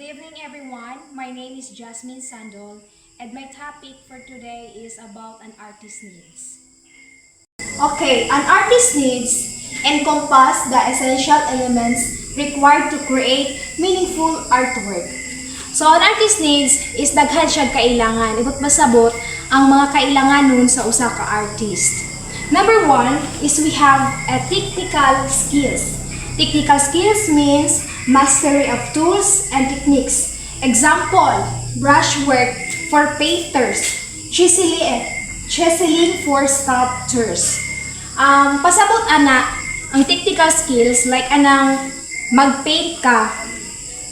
evening everyone, my name is Jasmine Sandol and my topic for today is about an artist's needs. Okay, an artist's needs encompass the essential elements required to create meaningful artwork. So, an artist's needs is daghan siyang kailangan. Ibot masabot ang mga kailangan nun sa usa ka artist. Number 1 is we have a technical skills. Technical skills means mastery of tools and techniques. Example, brushwork for painters, chiseling for sculptors. Pasabot ana, ang technical skills like anang mag-paint ka,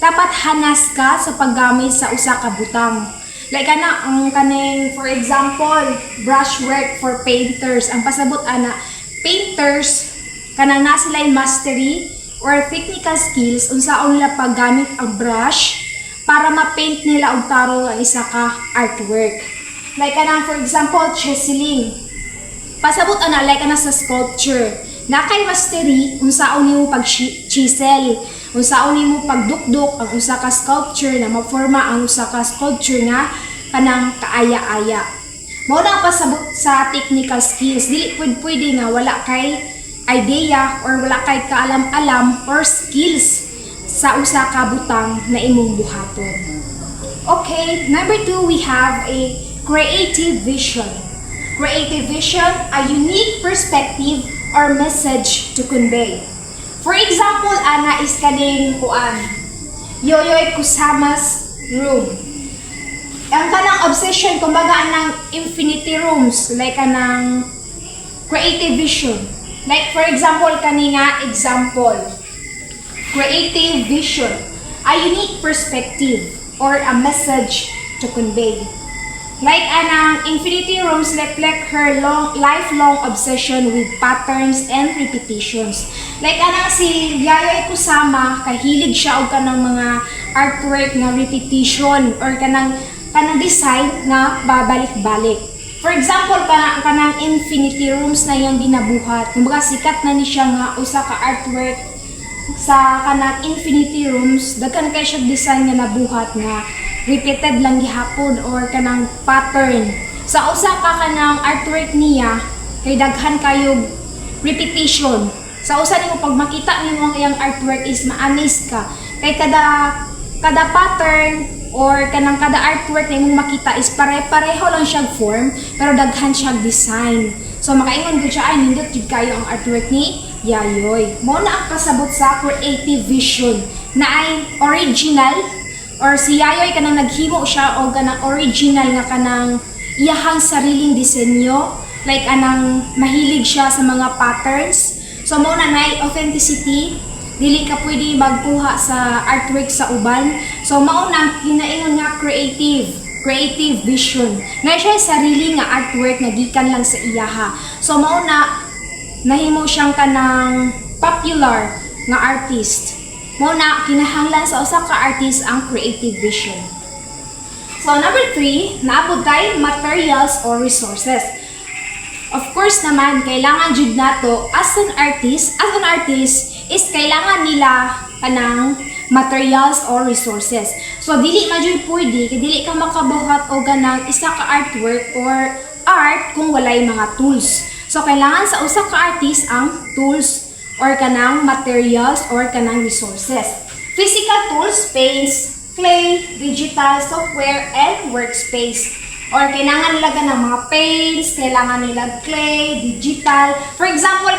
dapat hanas ka sa paggamit sa usa ka butang. Like ana ang kaning for example, brushwork for painters. Ang pasabot ana, painters kanang na sila mastery or technical skills unsaon nila paggamit ang brush para ma-paint nila og tarong ang isa ka artwork. Like kanang for example, chiseling. Pasabot ana like ana sa sculpture. Na kay mastery unsaon nimo pag-chisel, unsaon nimo pagdukdok ang usa ka sculpture na maforma ang usa ka sculpture nga kanang kaaya-aya. Mao na pasabot sa technical skills. Dili pwede nga wala kay idea or wala kay kaalam-alam or skills sa usa ka butang na imong buhaton. Okay, number 2 we have a creative vision. Creative vision, a unique perspective or message to convey. For example, ana is kaning kuan, Yayoi Kusama's room. Ang kanang obsession kumbaga anang infinity rooms like anang creative vision. Like for example, kanina example, creative vision, a unique perspective or a message to convey. Like anang infinity rooms reflect her lifelong obsession with patterns and repetitions. Like anang si Yayoi Kusama, kahilig siya og kanang mga artwork nga repetition or kanang design nga babalik-balik. For example, kanang infinity rooms na yung ginabuhat. Kumbaga sikat na ni siya nga usa ka artwork sa kanang infinity rooms. Daghan kay siya design nga nabuhat nga repeated lang gihapon or kanang pattern. Sa usa ka kanang artwork niya, kay daghan kayo repetition. Sa usa nimo pag makita nimo ang iyang artwork is maanis ka. Kay kada pattern or kanang kada artwork na imong makita is pare-pareho lang siyang form pero daghan siyang design. So makaingon gud siya ay nindot jud kayo ang artwork ni Yayoi. Mao na ang kasabot sa creative vision na ay original or si Yayoi kanang naghimo siya og kanang original nga kanang iyahang sariling disenyo like anang mahilig siya sa mga patterns. So mao na nay authenticity. Dili ka pwede magkuha sa artwork sa uban. So mao na hinaingon nga creative vision. Na siya sarili nga artwork nga gikan lang sa iyaha. So mao na nahimo siyang kanang popular nga artist. Mao na kinahanglan sa usa ka artist ang creative vision. So number 3, naabot kay materials or resources. Of course naman kailangan jud nato as an artist is kailangan nila kanang materials or resources. So dili man jud pwede kay dili ka makabuhat og kanang isa ka artwork or art kung walay mga tools. So kailangan sa usa ka artist ang tools or kanang materials or kanang resources. Physical tools, paints, clay, digital software and workspace. Or kailangan nila ng mga paints, kailangan nila clay, digital. For example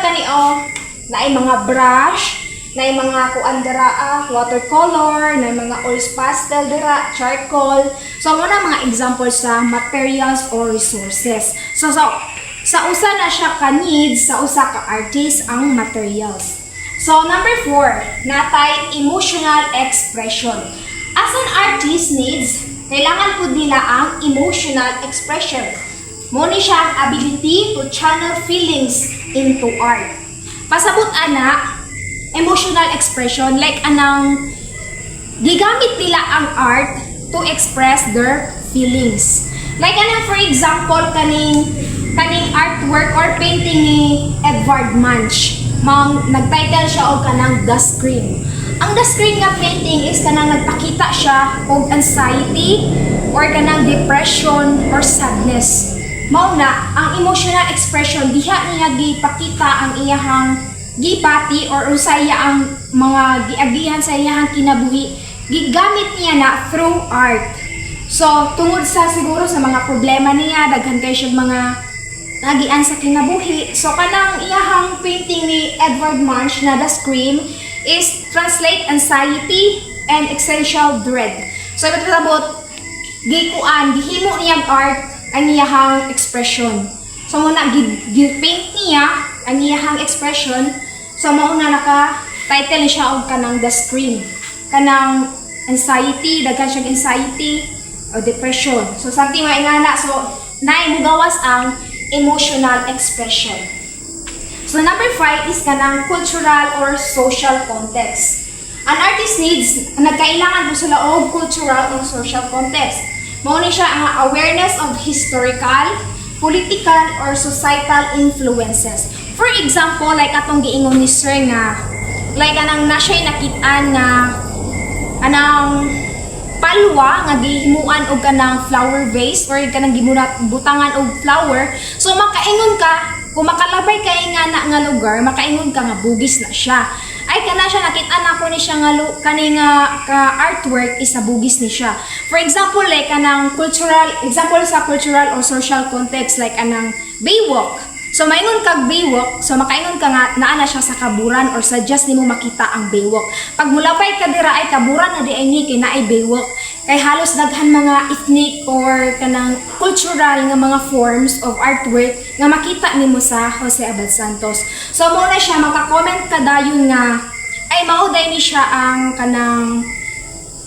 naay mga brush, naay mga kuan dira, watercolor, naay mga oils pastel dira, charcoal. So muna mga examples sa materials or resources. So sa usa na siya ka needs sa usa ka artist ang materials. So number 4, natay emotional expression. As an artist needs, kailangan po nila ang emotional expression. Muna siya ang ability to channel feelings into art. Pasabot ana, emotional expression like anang gigamit nila ang art to express their feelings. Like anang for example kaning artwork or painting ni Edvard Munch. Nag-title siya og kanang The Scream. Ang the screen nga painting is kanang nagpakita siya og anxiety or kanang depression or sadness. Mao na ang emotional expression diha niya gipakita ang iyahang gipati or usaya ang mga giagihan sa iyahang kinabuhi, gigamit niya na through art. So tungod sa siguro sa mga problema niya, daghan kay siya mga nagian sa kinabuhi. So kanang iyahang painting ni Edvard Munch na The Scream is translate anxiety and existential dread. So ito sabot gihimo niya art ang iyahang expression. So muna gi-paint niya ang iyahang expression. So mao na naka-title niya og kanang The Scream. Kanang anxiety, daghan siya anxiety o depression. So something maingana, so naimugawas ang emotional expression. So number 5 is kanang cultural or social context. An artist needs, nagkailangan po sila og cultural or social context. Mao ni siya ang awareness of historical, political, or societal influences. For example, like atong giingon ni Sir nga, like anang na siya'y nakitaan nga anang palwa nga gihimuan og kanang flower vase or kanang butangan og flower. So makaingon ka, kung makalabay kay nga lugar, makaingon ka nga bugis na siya. Ay kana siya nakita na ko ni siya nga kani nga artwork is na bugis ni siya. For example, like kanang cultural example sa cultural or social context like anang Baywalk. So maingon kag Baywalk, so makaingon ka nga naa na siya sa kaburan or suggest nimo makita ang Baywalk. Pag mulapay ka dira ay kaburan na di ay ni kay naay Baywalk. Kay halos daghan mga ethnic or kanang cultural nga mga forms of artwork nga makita nimo sa Jose Abad Santos. So mo na siya maka-comment kadayon nga ay mao day ni siya ang kanang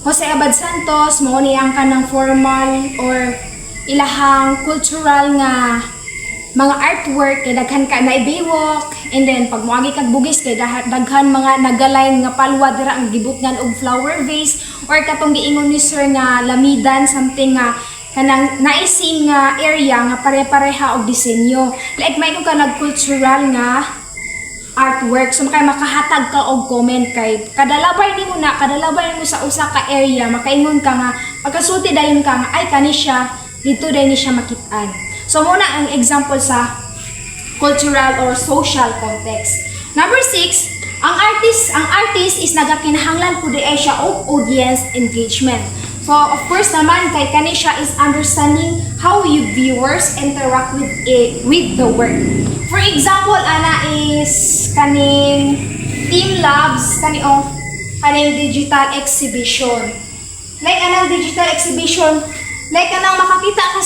Jose Abad Santos, mao ni ang kanang formal or ilahang cultural nga mga artwork kay daghan ka na Baywalk, and then pag moagi kag bugis kay daghan mga nagalain nga palwa dira ang gibutngan og flower vase or katong giingon ni Sir nga lamidan something nga kanang naising nga area nga pare-pareha og disenyo. Like may ka nag-cultural nga artwork, so makahatag ka og comment kay kadalabay nimo sa usa ka area, makaingon ka nga pagkasulti dayon ka nga ay kani siya dito dayon ni siya makitaan. So muna ang example sa cultural or social context. Number 6, ang artist is nagakinahanglan pud ay siya og audience engagement. So of course naman kay kani siya is understanding how you viewers interact with the work. For example, ana is kaning Team Labs kaning digital exhibition. Like anang digital exhibition, like anang makakita ka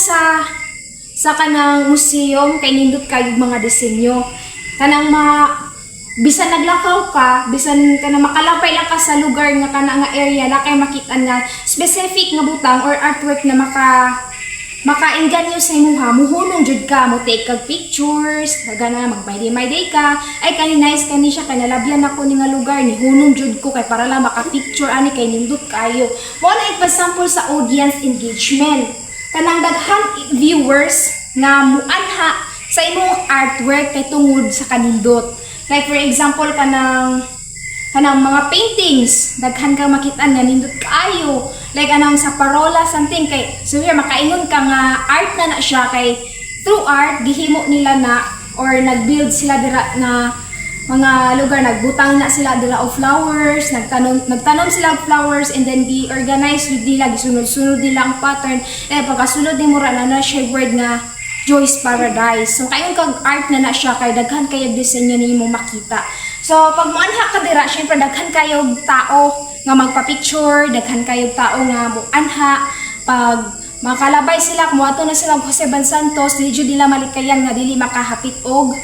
sa kanang museum kay nindot kay mga disenyo. Kanang bisan naglakaw ka, bisan kanang makalapay lang ka sa lugar nga kana nga area na kay makita nga specific nga butang or artwork na makainganyo sa imuha, muhunong jud ka, mo take kag pictures, gana mag-my day ka, ay kani nice kani siya, kay nalabyan ako ni nga lugar, ni hunong jud ko, kay para lang maka-picture, ani kay nindot kayo. Mo na example sa audience engagement. Kanang daghang viewers nga muanha sa imong artwork kay tungod sa kanindot. Like for example, kanang mga paintings, daghan kang makitaan nga nindot kaayo. Like anang sa parola something kay so here makaingon ka nga art na siya kay through art gihimo nila na or nagbuild sila dira nga mga lugar, nagbutang na sila dira of flowers, nagtanom sila of flowers, and then gi-organize nila, gisunod-sunod nila ang pattern. Pagkasunod ni mura na siya word nga Joy's Paradise. So kayon kag art na siya kay daghan kayo disenyo nimo makita. So pag muanha ka dira, syempre daghan kayo tao nga magpa-picture, daghan kayo tao nga muanha. Pag makalabay sila, kumuato na sila Jose Abad Santos, dili jud nila malikayan nga dili makahapit og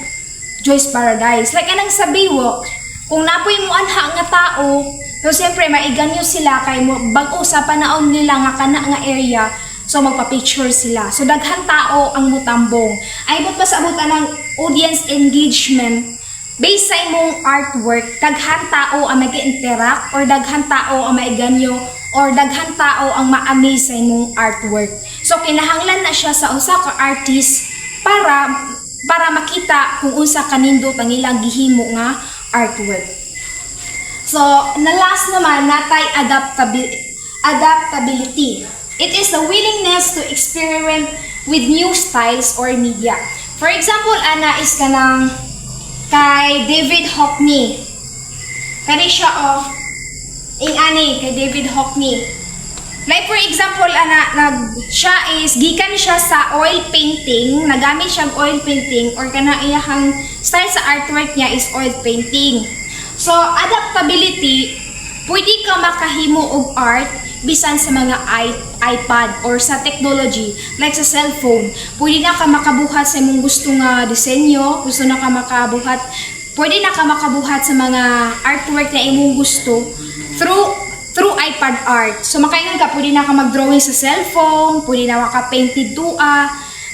Joy's Paradise. Like anang sa Baywalk, kung napoy mo anha nga tao, so siyempre maiganyo sila kay bag-o sa panahon nila nga kana nga area, so magpa-picture sila. So daghan tao ang mutambong. Ay but pa sa abutan ng audience engagement, based sa imong artwork, daghan tao ang mag-interact or daghan tao ang maiganyo or daghan tao ang ma-amaze sa imong artwork. So kinahanglan na siya sa usa ka artist para makita kung unsa kanindot ang ilang gihimo nga artwork. So, na last naman, natay adaptability. It is the willingness to experiment with new styles or media. For example, ana is kanang kay David Hockney. Kani siya of kay David Hockney. Like for example, siya is gikan siya sa oil painting, nagamit siya oil painting or kana iyahang style sa artwork niya is oil painting. So, adaptability, pwede ka makahimo og art bisan sa mga iPad or sa technology like sa cellphone. Pwede na ka makabuhat sa imong gusto nga disenyo, pwede na ka makabuhat sa mga artwork na imong gusto through iPad art. So makaingon ka, pwede na ka mag-drawing sa cellphone, pwede na maka-painted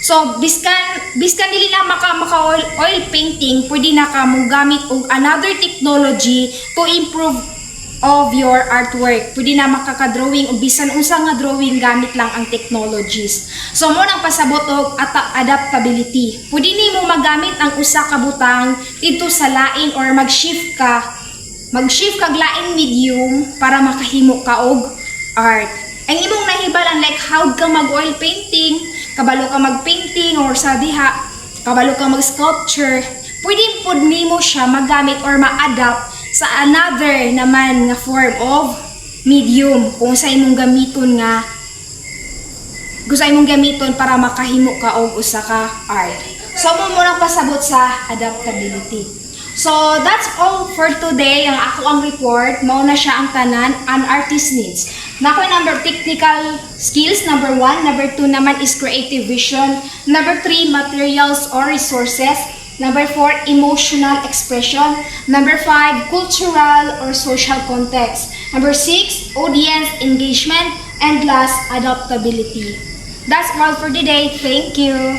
So biskan dili na maka oil painting, pwede na ka mo gamit og another technology to improve of your artwork. Pwede na makaka-drawing o bisan unsa nga drawing gamit lang ang technologies. So mo nang pasabot og adaptability. Pwede nimo magamit ang usa ka butang dito sa lain or mag-shift kag laing medium para makahimo ka og art. Ang imong nahibalan like how ka mag-oil painting, kabalo ka mag-painting or sa diha, kabalo ka mag-sculpture, pwede pod nimo siya magamit or ma-adapt sa another naman nga form of medium kung sa imong gamiton para makahimo ka og usa ka art. So mo nang pasabot sa adaptability. So that's all for today. Ang ako ang report, mao na siya ang tanan an artist needs. Nakoy number technical skills, number 1, number 2 naman is creative vision, number 3 materials or resources, number 4 emotional expression, number 5 cultural or social context, number 6 audience engagement, and last adaptability. That's all for today. Thank you.